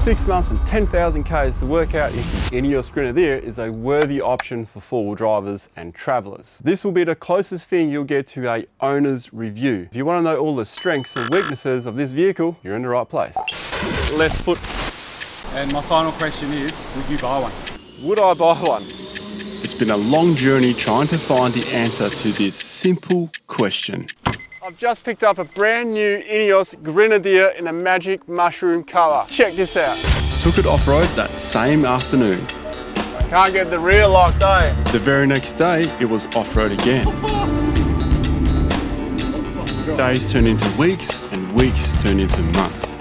6 months and 10,000 Ks to work out if the INEOS Grenadier is a worthy option for four-wheel drivers and travellers. This will be the closest thing you'll get to a owner's review. If you want to know all the strengths and weaknesses of this vehicle, you're in the right place. Left foot. And my final question is, would you buy one? Would I buy one? It's been a long journey trying to find the answer to this simple question. I've just picked up a brand new INEOS Grenadier in a magic mushroom colour. Check this out. Took it off-road that same afternoon. I can't get the rear locked, eh? The very next day, it was off-road again. Days turned into weeks and weeks turned into months.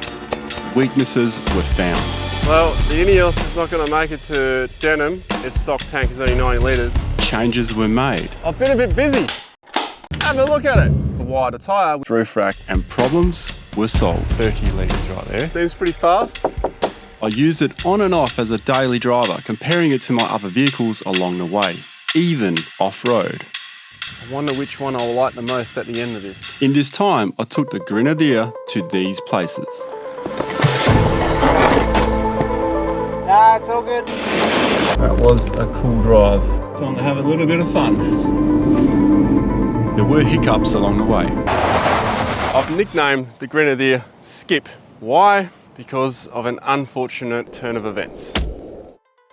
Weaknesses were found. Well, the INEOS is not going to make it to Denham. Its stock tank is only 90 litres. Changes were made. I've been a bit busy. Have a look at it. A wider tyre, roof rack, and problems were solved. 30 litres right there. Seems pretty fast. I used it on and off as a daily driver, comparing it to my other vehicles along the way, even off-road. I wonder which one I'll like the most at the end of this. In this time, I took the Grenadier to these places. Nah, it's all good. That was a cool drive. Time to have a little bit of fun. There were hiccups along the way. I've nicknamed the Grenadier Skip. Why? Because of an unfortunate turn of events.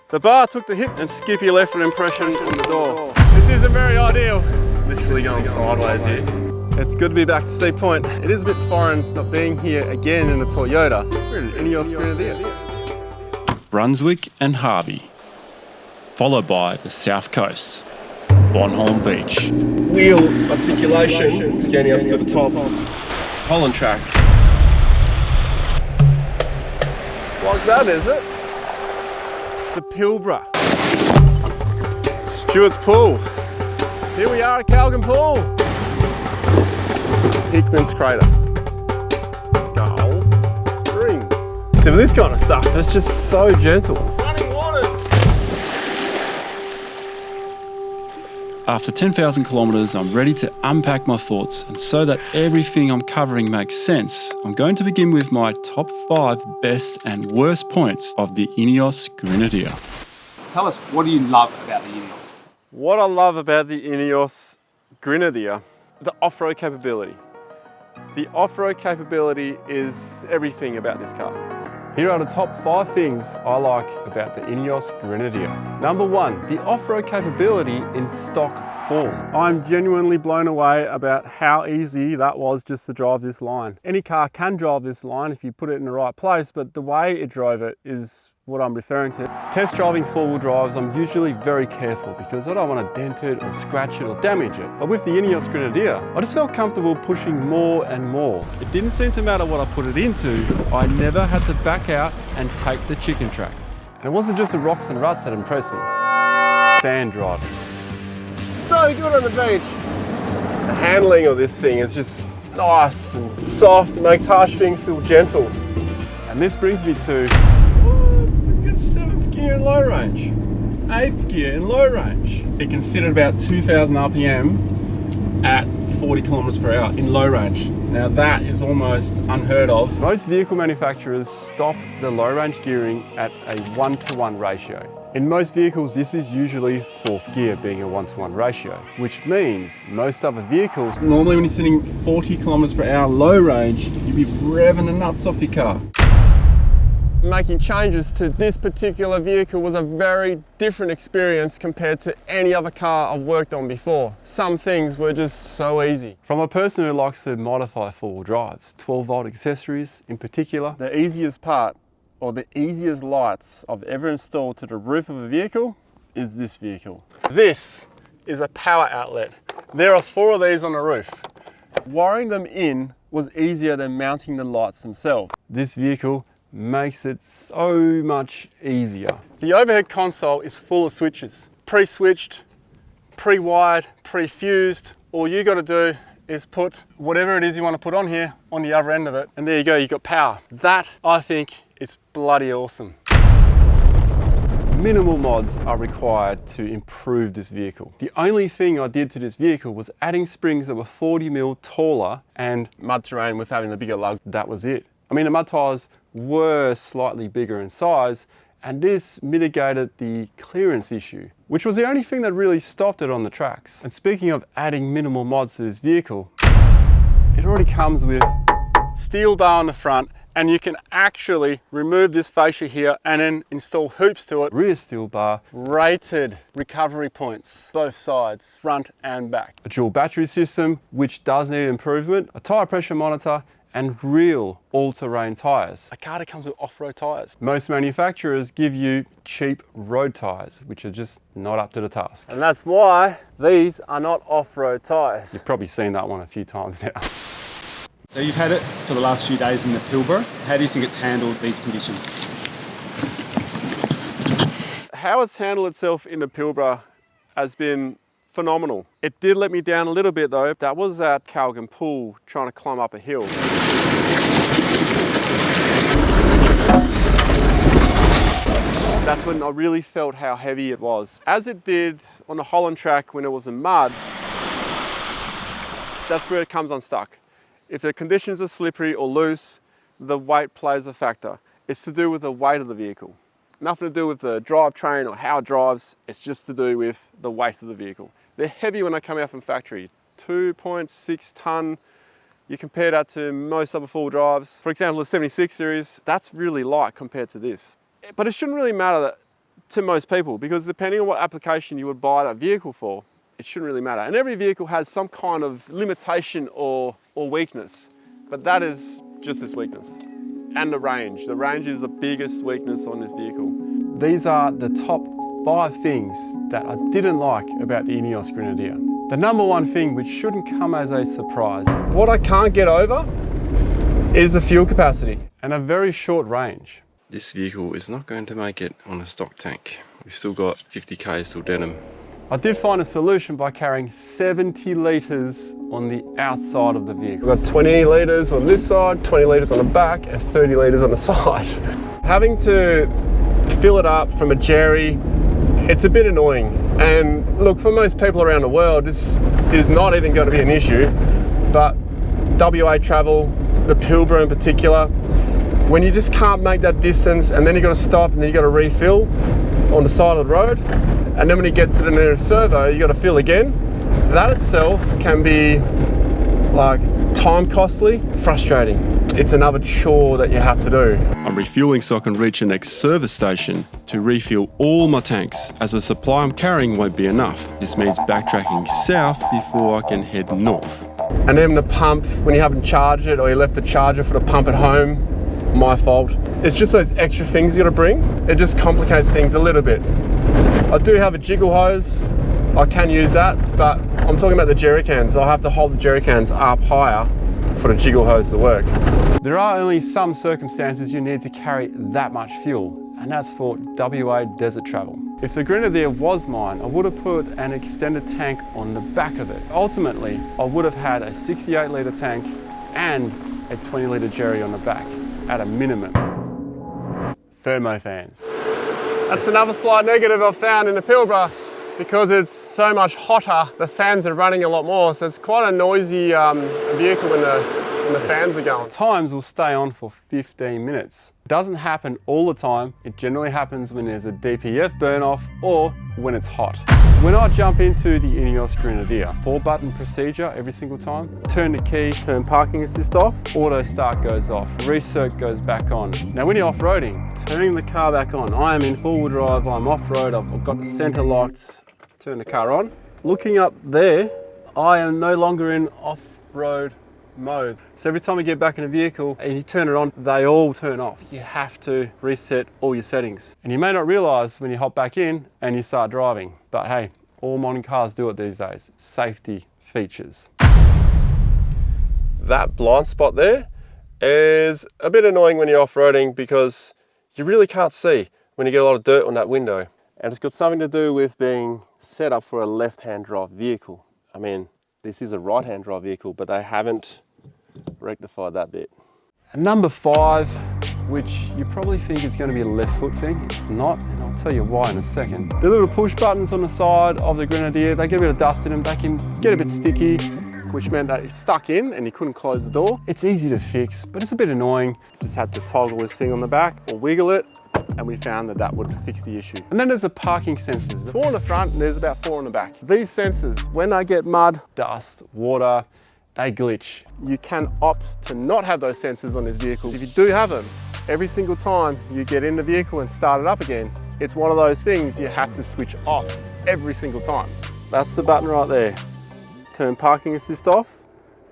The bar took the hit and Skippy left an impression on the door. This isn't very ideal. Literally going sideways here. It's good to be back to Steep Point. It is a bit foreign not being here again in the Toyota. We're in INEOS Grenadier. Brunswick and Harvey, followed by the south coast, Bonholm Beach. Wheel articulation, scanning us to the top. Holland track. Like that, is it? The Pilbara. Stewart's Pool. Here we are at Calgan Pool. Hickman's Crater. Dahl Springs. See, with this kind of stuff, it's just so gentle. Running water. After 10,000 kilometres, I'm ready to unpack my thoughts, and so that everything I'm covering makes sense, I'm going to begin with my top 5 best and worst points of the INEOS Grenadier. Tell us, what do you love about the INEOS? What I love about the INEOS Grenadier, the off-road capability. The off-road capability is everything about this car. Here are the top 5 things I like about the INEOS Grenadier. Number 1, the off-road capability in stock form. I'm genuinely blown away about how easy that was just to drive this line. Any car can drive this line if you put it in the right place, but the way it drove it is what I'm referring to. Test driving four-wheel drives, I'm usually very careful because I don't want to dent it or scratch it or damage it. But with the INEOS Grenadier, I just felt comfortable pushing more and more. It didn't seem to matter what I put it into, I never had to back out and take the chicken track. And it wasn't just the rocks and ruts that impressed me. Sand driving. So good on the beach. The handling of this thing is just nice and soft, it makes harsh things feel gentle. And this brings me to 7th gear in low range, 8th gear in low range. It can sit at about 2,000 RPM at 40 kilometers per hour in low range. Now that is almost unheard of. Most vehicle manufacturers stop the low range gearing at a 1-to-1 ratio. In most vehicles, this is usually 4th gear being a 1-to-1 ratio, which means most other vehicles, normally when you're sitting 40 kilometers per hour low range, you'd be revving the nuts off your car. Making changes to this particular vehicle was a very different experience compared to any other car I've worked on before. Some things were just so easy. From a person who likes to modify four-wheel drives, 12-volt accessories in particular, the easiest part, or the easiest lights I've ever installed to the roof of a vehicle is this vehicle. This is a power outlet. There are 4 of these on the roof. Wiring them in was easier than mounting the lights themselves. This vehicle makes it so much easier. The overhead console is full of switches. Pre-switched, pre-wired, pre-fused. All you got to do is put whatever it is you want to put on here on the other end of it, and there you go, you've got power. That, I think, is bloody awesome. Minimal mods are required to improve this vehicle. The only thing I did to this vehicle was adding springs that were 40mm taller and mud terrain with having the bigger lug. That was it. I mean, the mud tyres were slightly bigger in size, and this mitigated the clearance issue, which was the only thing that really stopped it on the tracks. And speaking of adding minimal mods to this vehicle, it already comes with steel bar on the front, and you can actually remove this fascia here and then install hoops to it. Rear steel bar, rated recovery points, both sides, front and back. A dual battery system, which does need improvement, a tyre pressure monitor, and real all-terrain tyres. A car that comes with off-road tyres. Most manufacturers give you cheap road tyres, which are just not up to the task. And that's why these are not off-road tyres. You've probably seen that one a few times now. So you've had it for the last few days in the Pilbara. How do you think it's handled these conditions? How it's handled itself in the Pilbara has been phenomenal. It did let me down a little bit though. That was at Calgan Pool trying to climb up a hill. That's when I really felt how heavy it was. As it did on the Holland track when it was in mud, that's where it comes unstuck. If the conditions are slippery or loose, the weight plays a factor. It's to do with the weight of the vehicle. Nothing to do with the drivetrain or how it drives, it's just to do with the weight of the vehicle. They're heavy when they come out from factory. 2.6 tonne, you compare that to most other four-wheel drives. For example, the 76 series, that's really light compared to this. But it shouldn't really matter to most people, because depending on what application you would buy that vehicle for, it shouldn't really matter. And every vehicle has some kind of limitation or weakness, but that is just its weakness. And the range. The range is the biggest weakness on this vehicle. These are the top 5 things that I didn't like about the INEOS Grenadier. The number one thing, which shouldn't come as a surprise, what I can't get over is the fuel capacity and a very short range. This vehicle is not going to make it on a stock tank. We've still got 50 k's till Denham. I did find a solution by carrying 70 litres on the outside of the vehicle. We've got 20 litres on this side, 20 litres on the back, and 30 litres on the side. Having to fill it up from a jerry, it's a bit annoying. And look, for most people around the world, this is not even going to be an issue, but WA travel, the Pilbara in particular, when you just can't make that distance and then you've got to stop and then you've got to refill on the side of the road, and then when you get to the nearest servo, you got to fill again. That itself can be like time costly, frustrating. It's another chore that you have to do. I'm refueling so I can reach the next service station to refuel all my tanks, as the supply I'm carrying won't be enough. This means backtracking south before I can head north. And then the pump, when you haven't charged it or you left the charger for the pump at home, my fault. It's just those extra things you got to bring. It just complicates things a little bit. I do have a jiggle hose. I can use that, but I'm talking about the jerry cans. I'll have to hold the jerry cans up higher for the jiggle hose to work. There are only some circumstances you need to carry that much fuel, and that's for WA desert travel. If the Grenadier was mine, I would have put an extended tank on the back of it. Ultimately, I would have had a 68 litre tank and a 20 litre jerry on the back, at a minimum. Thermo fans. That's another slight negative I've found in the Pilbara, because it's so much hotter, the fans are running a lot more, so it's quite a noisy vehicle when the fans are going. Times will stay on for 15 minutes. It doesn't happen all the time. It generally happens when there's a DPF burn off or when it's hot. When I jump into the INEOS Grenadier, 4-button procedure every single time. Turn the key, turn parking assist off, auto start goes off, recirc goes back on. Now when you're off-roading, turning the car back on. I am in four-wheel drive, I'm off-road, I've got the centre locked, turn the car on. Looking up there, I am no longer in off-road mode. So every time you get back in a vehicle and you turn it on, they all turn off. You have to reset all your settings. And you may not realise when you hop back in and you start driving, but hey, all modern cars do it these days. Safety features. That blind spot there is a bit annoying when you're off-roading, because you really can't see when you get a lot of dirt on that window. And it's got something to do with being set up for a left-hand drive vehicle. I mean, this is a right-hand drive vehicle, but they haven't rectified that bit. And number 5, which you probably think is going to be a left foot thing, it's not, and I'll tell you why in a second. The little push buttons on the side of the Grenadier, they get a bit of dust in them, they can get a bit sticky. which meant that it stuck in and you couldn't close the door. It's easy to fix, but it's a bit annoying. Just had to toggle this thing on the back or wiggle it, and we found that that would fix the issue. And then there's the parking sensors. There's 4 on the front and there's about 4 on the back. These sensors, when they get mud, dust, water, they glitch. You can opt to not have those sensors on this vehicle. If you do have them, every single time you get in the vehicle and start it up again, it's one of those things you have to switch off every single time. That's the button right there. Turn parking assist off,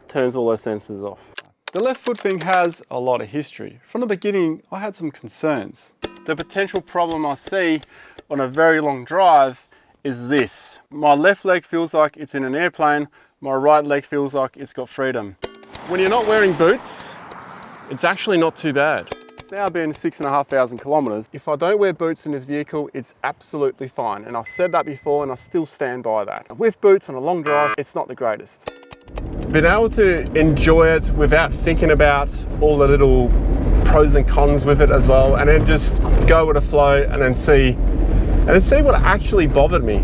turns all those sensors off. The left foot thing has a lot of history. From the beginning, I had some concerns. The potential problem I see on a very long drive is this. My left leg feels like it's in an airplane, my right leg feels like it's got freedom. When you're not wearing boots, it's actually not too bad. It's now been 6,500 kilometers. If I don't wear boots in this vehicle, it's absolutely fine. And I've said that before and I still stand by that. With boots on a long drive, it's not the greatest. Being able to enjoy it without thinking about all the little pros and cons with it as well, and then just go with the flow and then see what actually bothered me.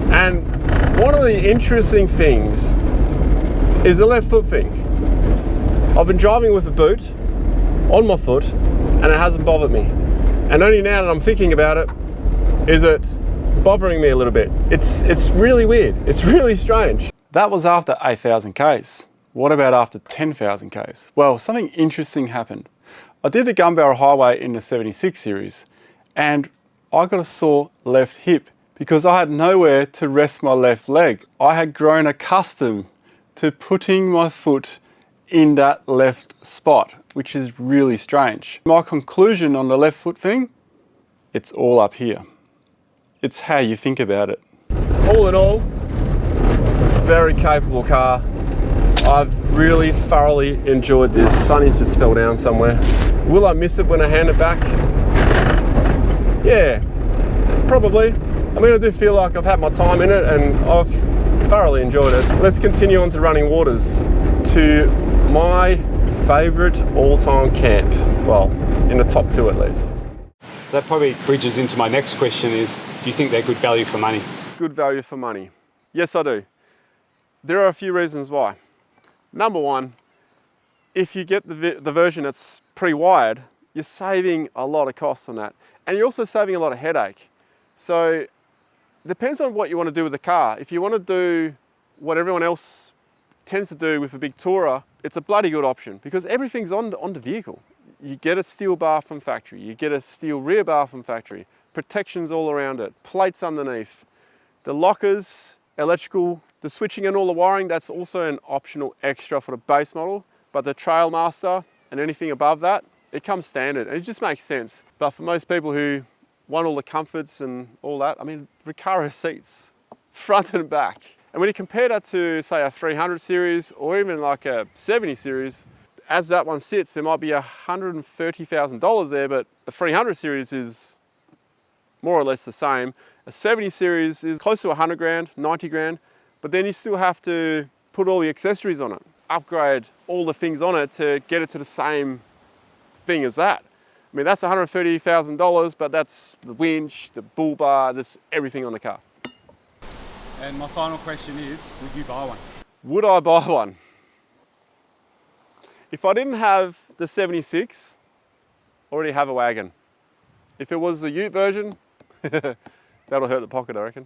And one of the interesting things is the left foot thing. I've been driving with a boot on my foot and it hasn't bothered me. And only now that I'm thinking about it, is it bothering me a little bit. It's really weird. It's really strange. That was after 8,000 Ks. What about after 10,000 Ks? Well, something interesting happened. I did the gun barrel highway in the 76 series and I got a sore left hip because I had nowhere to rest my left leg. I had grown accustomed to putting my foot in that left spot, which is really strange. My conclusion on the left foot thing, it's all up here. It's how you think about it. All in all, very capable car. I've really thoroughly enjoyed this. Sonny's just fell down somewhere. Will I miss it when I hand it back? Yeah, probably. I mean, I do feel like I've had my time in it and I've thoroughly enjoyed it. Let's continue on to running waters, to my favorite all-time camp. Well, in the top 2 at least. That probably bridges into my next question is, do you think they're good value for money? Good value for money. Yes, I do. There are a few reasons why. Number one, if you get the version that's pre-wired, you're saving a lot of costs on that. And you're also saving a lot of headache. So it depends on what you want to do with the car. If you want to do what everyone else tends to do with a big tourer, it's a bloody good option because everything's on the vehicle. You get a steel bar from factory, you get a steel rear bar from factory, protections all around it, plates underneath, the lockers, electrical, the switching and all the wiring, that's also an optional extra for the base model. But the Trailmaster and anything above that, it comes standard and it just makes sense. But for most people who want all the comforts and all that, I mean, Recaro seats, front and back. And when you compare that to, say, a 300 series or even like a 70 series, as that one sits, there might be $130,000 there, but the 300 series is more or less the same. A 70 series is close to 100 grand, 90 grand, but then you still have to put all the accessories on it, upgrade all the things on it to get it to the same thing as that. I mean, that's $130,000, but that's the winch, the bull bar, that's everything on the car. And my final question is, would you buy one? Would I buy one? If I didn't have the 76, I already have a wagon. If it was the Ute version, that'll hurt the pocket, I reckon.